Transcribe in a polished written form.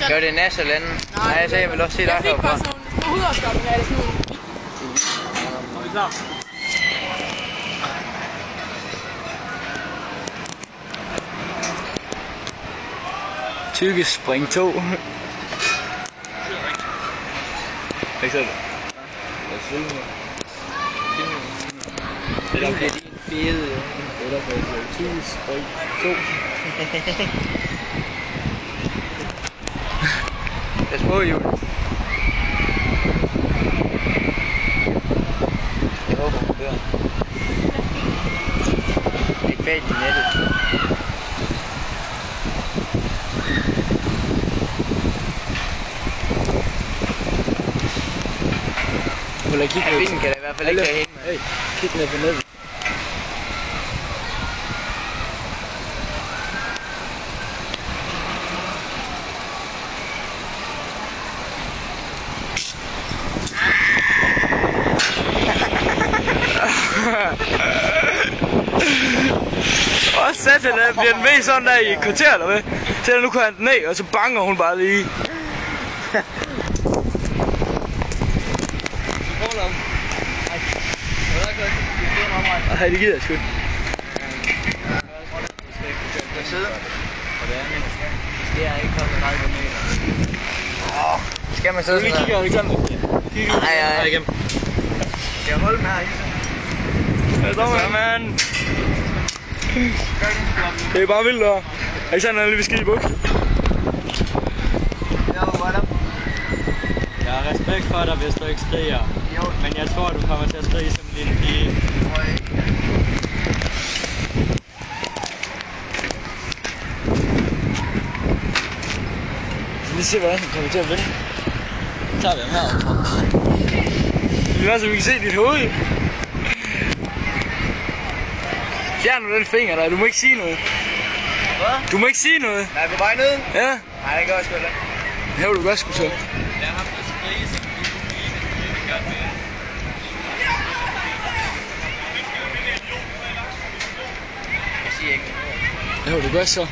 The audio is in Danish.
Gør det Nash eller andet? Nej, så jeg vil også se dig herfra. Jeg fik bare sådan nogle hudafskrabninger af det sådan nogle. Er vi klar? Tykke spring 2. Ikke sådan? Jeg synes det. Det er din fede. Det er derfor, tykke spring 2. Pas på, Jul. Jeg håber, hun dør. Det er kvalt i nettet. Vinden kan da i hvert fald ikke have hende med. Hey, kig ned på nettet. Åh, satan, bliver den med sådan der i et kvarter, eller hvad? Så nu kører han den ned, og så banger hun bare lige. Nej, det gider jeg sgu ikke. Jeg sidder. Det er ikke kommet 30 meter. Skal man sidde sådan her? Kigger Alexander. Nej. Igen. Skal jeg holde den her? Så, mand. Det er bare vildt der. Alexander er lige ved skide i buks. Jeg har respekt for dig, hvis du ikke skriger. Men jeg tror, du kommer til at skrige som en lille pige. Vi ser, hvordan han kommer til at vinde. Så tager vi ham herovre. Det er så, vi kan se dit hoved. Fjern nu den finger der, du må ikke sige noget. Hvad? Du må ikke sige noget. Er jeg på vej ned? Ja. Nej, det gør jeg sgu da. Det vil du godt skulle så. Jeg har haft at skrige som en lille pige, hvis du ikke gør det. Jeg siger ikke noget. Det vil du godt så.